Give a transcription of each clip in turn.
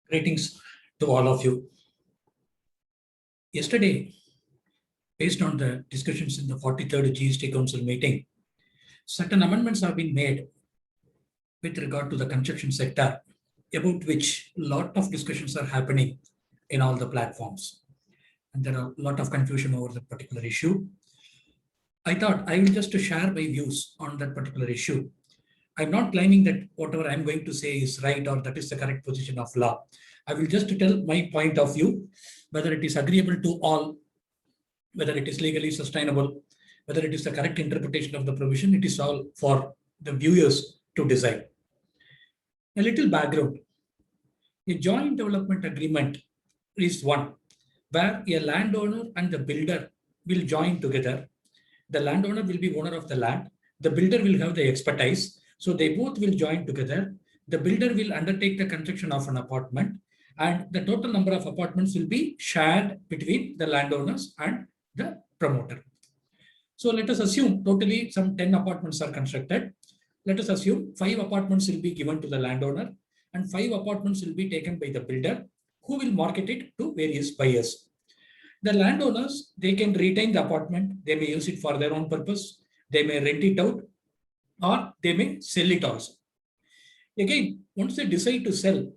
Greetings to all of you. Yesterday, based on the discussions in the 43rd GST Council meeting, certain amendments have been made with regard to the construction sector, about which a lot of discussions are happening in all the platforms. And there are a lot of confusion over that particular issue. I thought I will just share my views on that particular issue. I'm not claiming that whatever I'm going to say is right or that is the correct position of law. I will just tell my point of view, whether it is agreeable to all, whether it is legally sustainable, whether it is the correct interpretation of the provision. It is all for the viewers to decide. A little background. A joint development agreement is one where a landowner and the builder will join together. The landowner will be owner of the land. The builder will have the expertise. So they both will join together. The builder will undertake the construction of an apartment, and the total number of apartments will be shared between the landowners and the promoter. So let us assume totally some 10 apartments are constructed. Let us assume 5 apartments will be given to the landowner and 5 apartments will be taken by the builder, who will market it to various buyers. The landowners, they can retain the apartment. They may use it for their own purpose. They may rent it out, or they may sell it also. Again, once they decide to sell,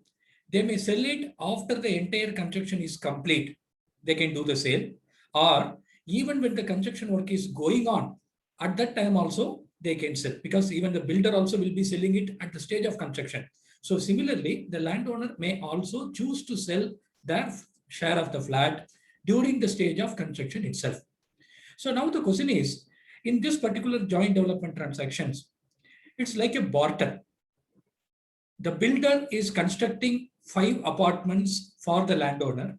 they may sell it after the entire construction is complete. They can do the sale, or even when the construction work is going on, at that time also they can sell, because even the builder also will be selling it at the stage of construction. So similarly, the landowner may also choose to sell their share of the flat during the stage of construction itself. So now the question is, in this particular joint development transactions, it's like a barter. The builder is constructing 5 apartments for the landowner.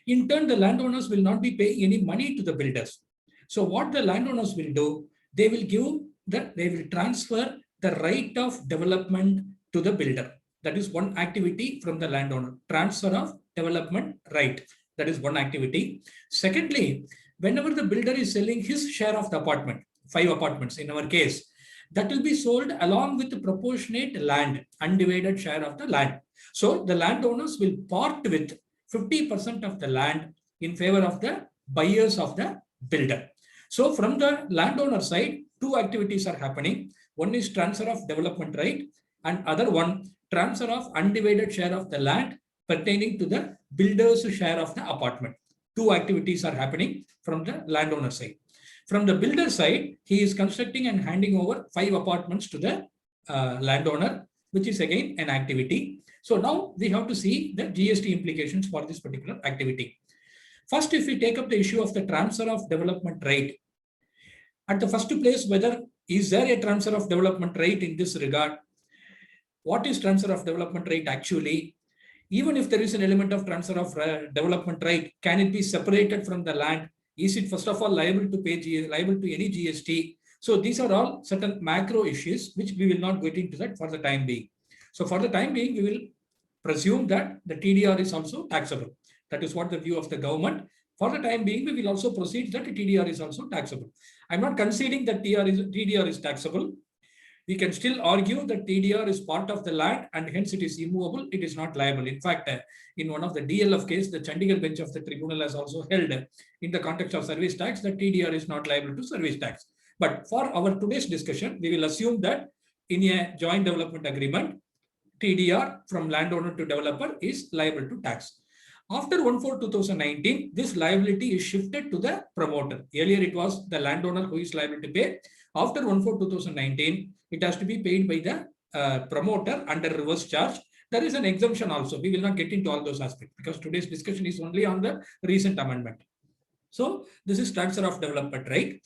In turn, the landowners will not be paying any money to the builders. So what the landowners will do, they will transfer the right of development to the builder. That is one activity from the landowner, transfer of development right. That is one activity. Secondly, whenever the builder is selling his share of the apartment, 5 apartments in our case, that will be sold along with the proportionate land, undivided share of the land. So the landowners will part with 50% of the land in favor of the buyers of the builder. So from the landowner side, 2 activities are happening. One is transfer of development right, and other one, transfer of undivided share of the land pertaining to the builder's share of the apartment. 2 activities are happening from the landowner side. From the builder side, he is constructing and handing over 5 apartments to the landowner, which is again an activity. So now we have to see the GST implications for this particular activity. First, if we take up the issue of the transfer of development right, at the first place, whether is there a transfer of development right in this regard? What is transfer of development right actually? Even if there is an element of transfer of development right, can it be separated from the land? Is it first of all liable to pay liable to any GST? So these are all certain macro issues which we will not get into that for the time being. So for the time being, we will presume that the TDR is also taxable. That is what the view of the government. For the time being, we will also proceed that TDR is also taxable. I'm not conceding that TDR is taxable. We can still argue that TDR is part of the land and hence it is immovable. It is not liable. In fact, in one of the DLF case, the Chandigarh bench of the tribunal has also held in the context of service tax that TDR is not liable to service tax. But for our today's discussion, we will assume that in a joint development agreement, TDR from landowner to developer is liable to tax. After 1/4/2019, this liability is shifted to the promoter. Earlier, it was the landowner who is liable to pay. After 1/4/2019, it has to be paid by the promoter under reverse charge. There is an exemption also. We will not get into all those aspects because today's discussion is only on the recent amendment. So this is transfer of development right,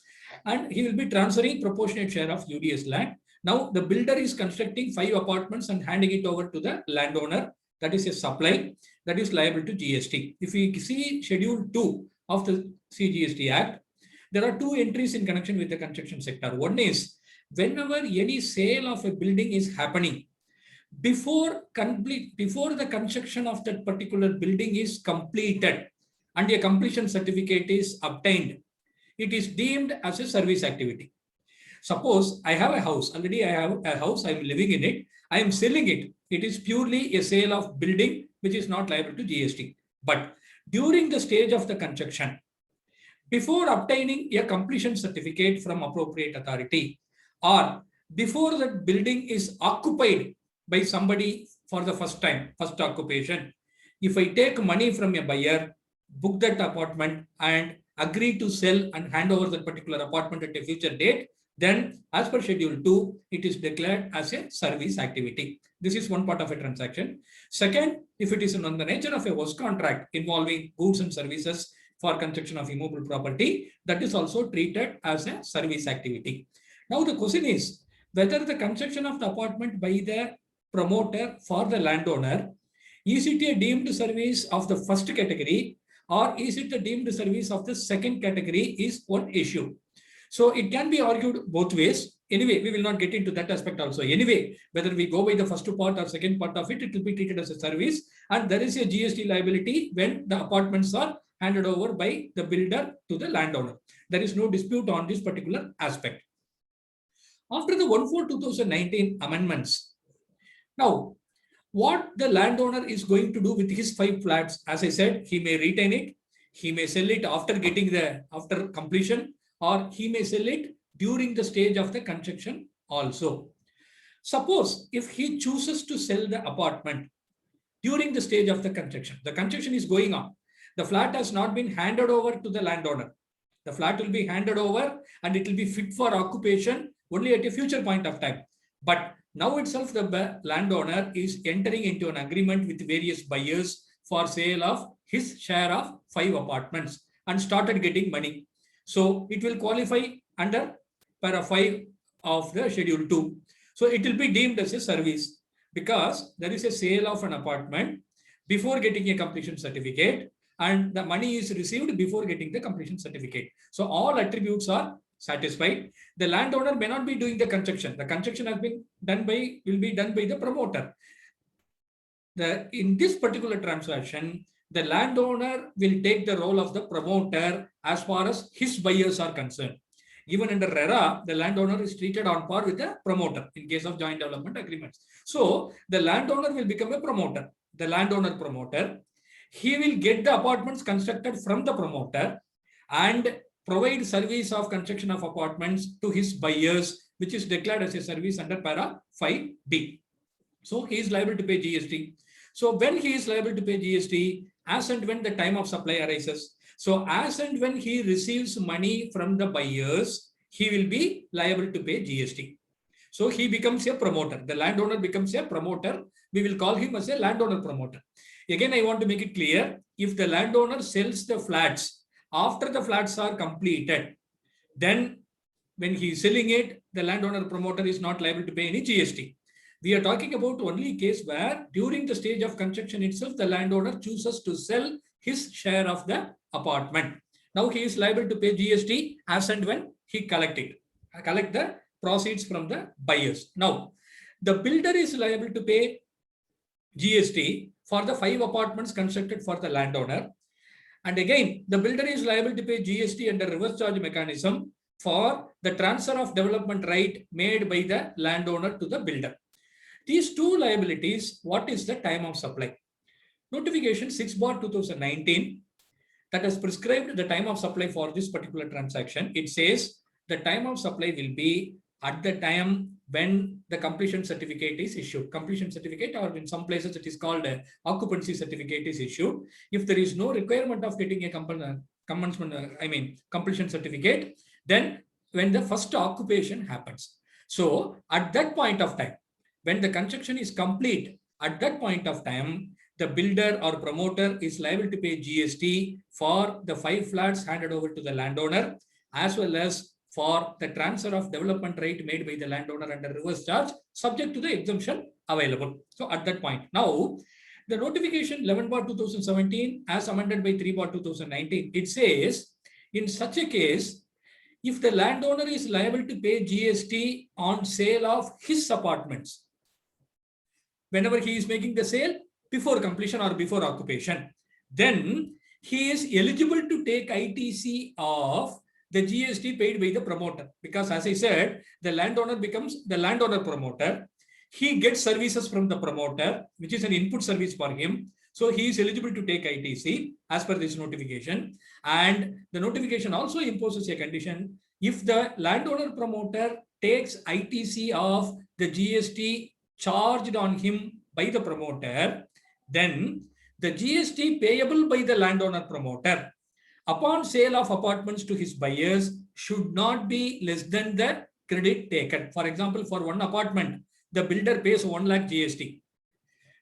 and he will be transferring proportionate share of UDS land. Now the builder is constructing 5 apartments and handing it over to the landowner. That is a supply that is liable to GST. If we see Schedule 2 of the CGST Act, there are 2 entries in connection with the construction sector. One is whenever any sale of a building is happening, before the construction of that particular building is completed and a completion certificate is obtained, it is deemed as a service activity. Suppose I have a house, already I have a house, I'm living in it, I am selling it. It is purely a sale of building, which is not liable to GST. But during the stage of the construction, before obtaining a completion certificate from appropriate authority, or before that building is occupied by somebody for the first time, first occupation, if I take money from a buyer, book that apartment and agree to sell and hand over that particular apartment at a future date, then as per schedule 2, it is declared as a service activity. This is one part of a transaction. Second, if it is on the nature of a host contract involving goods and services for construction of immovable property, that is also treated as a service activity. Now the question is whether the construction of the apartment by the promoter for the landowner, is it a deemed service of the first category or is it a deemed service of the second category is one issue. So it can be argued both ways. Anyway, we will not get into that aspect also. Anyway, whether we go by the first part or second part of it, it will be treated as a service. And there is a GST liability when the apartments are handed over by the builder to the landowner. There is no dispute on this particular aspect. After the 1/4/2019 amendments, now what the landowner is going to do with his 5 flats, as I said, he may retain it, he may sell it after completion, or he may sell it during the stage of the construction also. Suppose if he chooses to sell the apartment during the stage of the construction is going on. The flat has not been handed over to the landowner. The flat will be handed over and it will be fit for occupation only at a future point of time. But now itself, the landowner is entering into an agreement with various buyers for sale of his share of 5 apartments and started getting money. So it will qualify under para 5 of the schedule 2. So it will be deemed as a service because there is a sale of an apartment before getting a completion certificate and the money is received before getting the completion certificate. So all attributes are satisfied. The landowner may not be doing the construction. The construction will be done by the promoter. In this particular transaction, the landowner will take the role of the promoter as far as his buyers are concerned. Even under RERA, the landowner is treated on par with the promoter in case of joint development agreements. So the landowner will become a promoter. The landowner promoter, he will get the apartments constructed from the promoter and provide service of construction of apartments to his buyers, which is declared as a service under para 5B. So he is liable to pay GST. So when he is liable to pay GST, as and when the time of supply arises, so as and when he receives money from the buyers, he will be liable to pay GST. So he becomes a promoter. The landowner becomes a promoter. We will call him as a landowner promoter. Again, I want to make it clear, if the landowner sells the flats after the flats are completed, then when he is selling it, the landowner promoter is not liable to pay any GST. We are talking about only a case where during the stage of construction itself, the landowner chooses to sell his share of the apartment. Now he is liable to pay GST as and when he collect the proceeds from the buyers. Now, the builder is liable to pay GST for the 5 apartments constructed for the landowner. And again, the builder is liable to pay GST under reverse charge mechanism for the transfer of development right made by the landowner to the builder. These two liabilities, what is the time of supply? Notification 6/2019 that has prescribed the time of supply for this particular transaction. It says the time of supply will be at the time when the completion certificate is issued. Completion certificate, or in some places it is called a occupancy certificate, is issued. If there is no requirement of getting a completion certificate, then when the first occupation happens. So at that point of time, when the construction is complete, at that point of time, the builder or promoter is liable to pay GST for the 5 flats handed over to the landowner, as well as for the transfer of development right made by the landowner under reverse charge, subject to the exemption available. So at that point, now the notification 11/2017 as amended by 3/2019, it says in such a case, if the landowner is liable to pay GST on sale of his apartments, whenever he is making the sale before completion or before occupation, then he is eligible to take ITC of the GST paid by the promoter. Because as I said, the landowner becomes the landowner promoter. He gets services from the promoter, which is an input service for him. So he is eligible to take ITC as per this notification. And the notification also imposes a condition. If the landowner promoter takes ITC of the GST charged on him by the promoter, then the GST payable by the landowner promoter upon sale of apartments to his buyers should not be less than the credit taken. For example, for one apartment, the builder pays 1 lakh GST.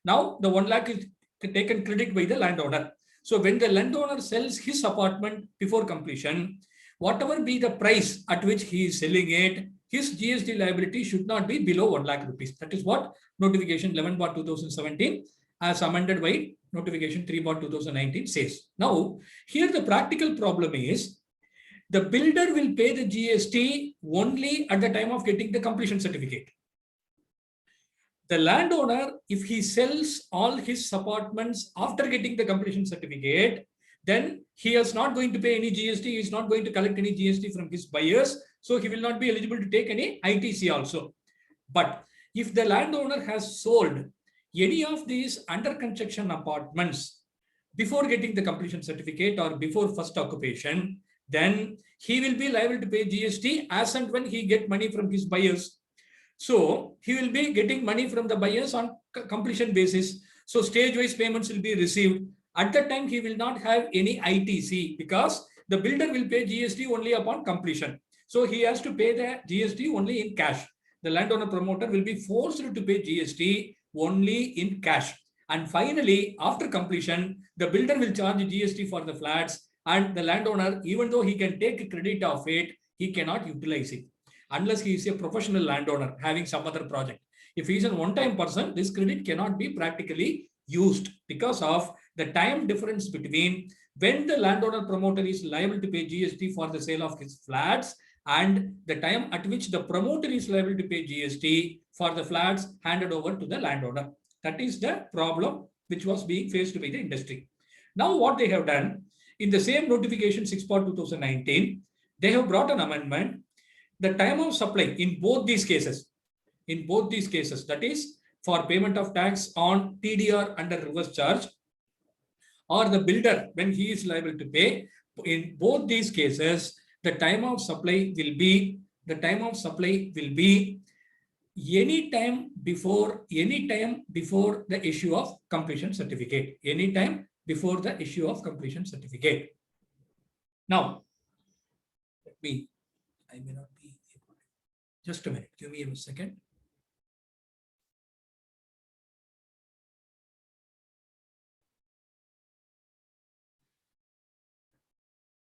Now, the 1 lakh is taken credit by the landowner. So, when the landowner sells his apartment before completion, whatever be the price at which he is selling it, his GST liability should not be below 1 lakh rupees. That is what notification 11/2017 as amended by notification 3/2019 says. Now, here the practical problem is the builder will pay the GST only at the time of getting the completion certificate. The landowner, if he sells all his apartments after getting the completion certificate, then he is not going to pay any GST. He is not going to collect any GST from his buyers. So he will not be eligible to take any ITC also. But if the landowner has sold any of these under construction apartments before getting the completion certificate or before first occupation, then he will be liable to pay GST as and when he get money from his buyers. So he will be getting money from the buyers on completion basis. So stage-wise payments will be received. At that time, he will not have any ITC because the builder will pay GST only upon completion. So he has to pay the GST only in cash. The landowner promoter will be forced to pay GST only in cash. And finally, after completion, the builder will charge GST for the flats, and the landowner, even though he can take credit of it, he cannot utilize it unless he is a professional landowner having some other project. If he is a one-time person, this credit cannot be practically used because of the time difference between when the landowner promoter is liable to pay GST for the sale of his flats and the time at which the promoter is liable to pay GST for the flats handed over to the landowner. That is the problem which was being faced by the industry. Now what they have done, in the same notification 6/2019, they have brought an amendment. The time of supply in both these cases, that is for payment of tax on TDR under reverse charge or the builder when he is liable to pay, in both these cases, the time of supply will be any time before the issue of completion certificate. Any time before the issue of completion certificate. Now, I may not be able. Just a minute. Give me a second.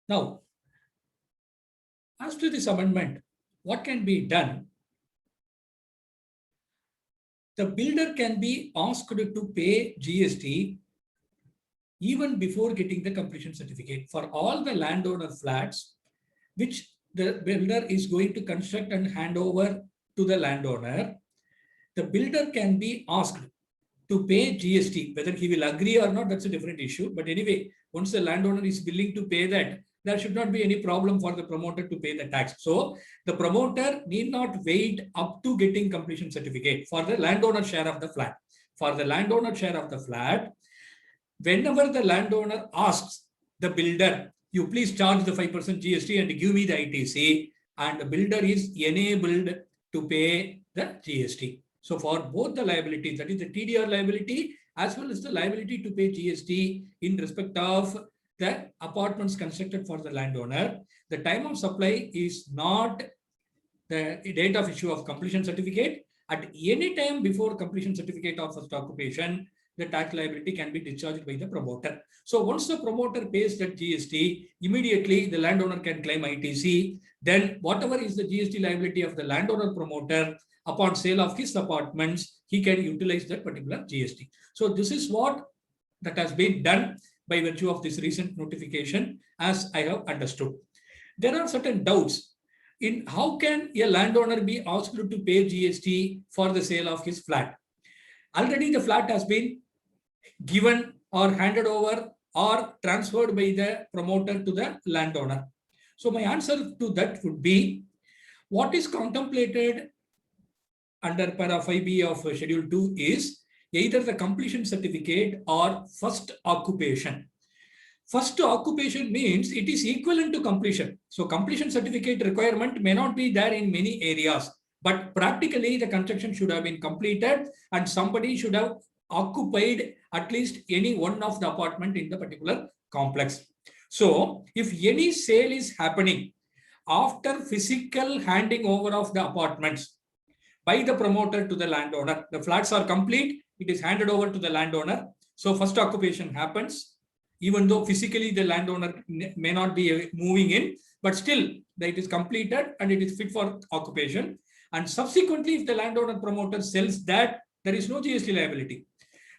Now, as to this amendment, what can be done? The builder can be asked to pay GST even before getting the completion certificate for all the landowner flats which the builder is going to construct and hand over to the landowner. The builder can be asked to pay GST. Whether he will agree or not, that's a different issue. But anyway, once the landowner is willing to pay that, there should not be any problem for the promoter to pay the tax. So the promoter need not wait up to getting completion certificate for the landowner share of the flat. For the landowner share of the flat, whenever the landowner asks the builder, you please charge the 5% GST and give me the ITC, and the builder is enabled to pay the GST. So for both the liabilities, that is the TDR liability as well as the liability to pay GST in respect of the apartments constructed for the landowner, the time of supply is not the date of issue of completion certificate. At any time before completion certificate of first occupation, the tax liability can be discharged by the promoter. So once the promoter pays that GST, immediately the landowner can claim ITC. Then whatever is the GST liability of the landowner promoter upon sale of his apartments, he can utilize that particular GST. So this is what that has been done by virtue of this recent notification, as I have understood. There are certain doubts in how can a landowner be asked to pay GST for the sale of his flat. Already the flat has been given or handed over or transferred by the promoter to the landowner. So my answer to that would be, what is contemplated under para 5B of schedule 2 is either the completion certificate or first occupation. First occupation means it is equivalent to completion. So completion certificate requirement may not be there in many areas, but practically the construction should have been completed and somebody should have occupied at least any one of the apartment in the particular complex. So if any sale is happening after physical handing over of the apartments by the promoter to the landowner, the flats are complete, it is handed over to the landowner. So first occupation happens, even though physically the landowner may not be moving in, but still it is completed and it is fit for occupation. And subsequently, if the landowner promoter sells that, there is no GST liability.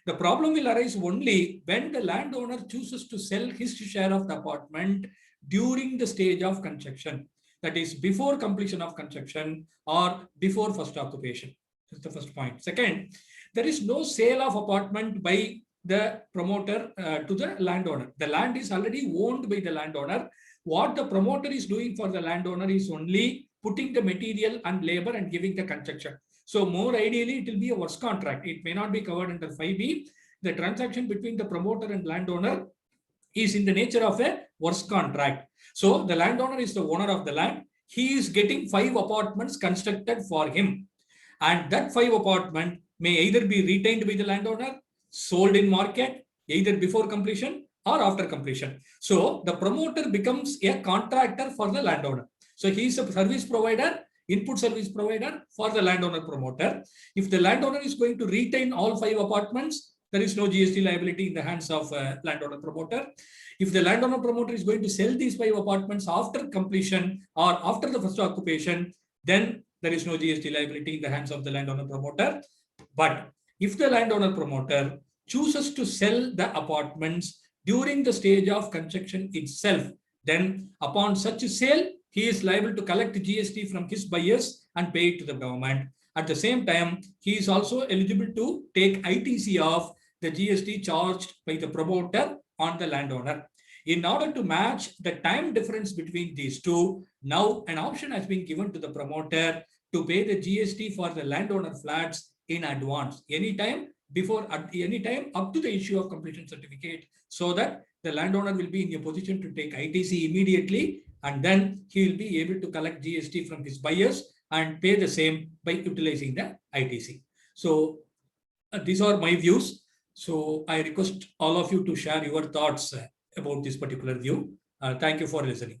The problem will arise only when the landowner chooses to sell his share of the apartment during the stage of construction. That is before completion of construction or before first occupation. That's the first point. Second, there is no sale of apartment by the promoter to the landowner. The land is already owned by the landowner. What the promoter is doing for the landowner is only putting the material and labor and giving the construction. So more ideally, it will be a works contract. It may not be covered under 5B. The transaction between the promoter and landowner is in the nature of a works contract. So the landowner is the owner of the land. He is getting 5 apartments constructed for him. And that 5 apartment may either be retained by the landowner, sold in market, either before completion or after completion. So the promoter becomes a contractor for the landowner. So he is a service provider, input service provider for the landowner promoter. If the landowner is going to retain all 5 apartments, there is no GST liability in the hands of landowner promoter. If the landowner promoter is going to sell these 5 apartments after completion or after the first occupation, then there is no GST liability in the hands of the landowner promoter. But if the landowner promoter chooses to sell the apartments during the stage of construction itself, then upon such a sale, he is liable to collect GST from his buyers and pay it to the government. At the same time, he is also eligible to take ITC of the GST charged by the promoter on the landowner. In order to match the time difference between these two, now an option has been given to the promoter to pay the GST for the landowner flats in advance, anytime before, at any time up to the issue of completion certificate, so that the landowner will be in a position to take ITC immediately, and then he will be able to collect GST from his buyers and pay the same by utilizing the ITC. So these are my views. So I request all of you to share your thoughts about this particular view. Thank you for listening.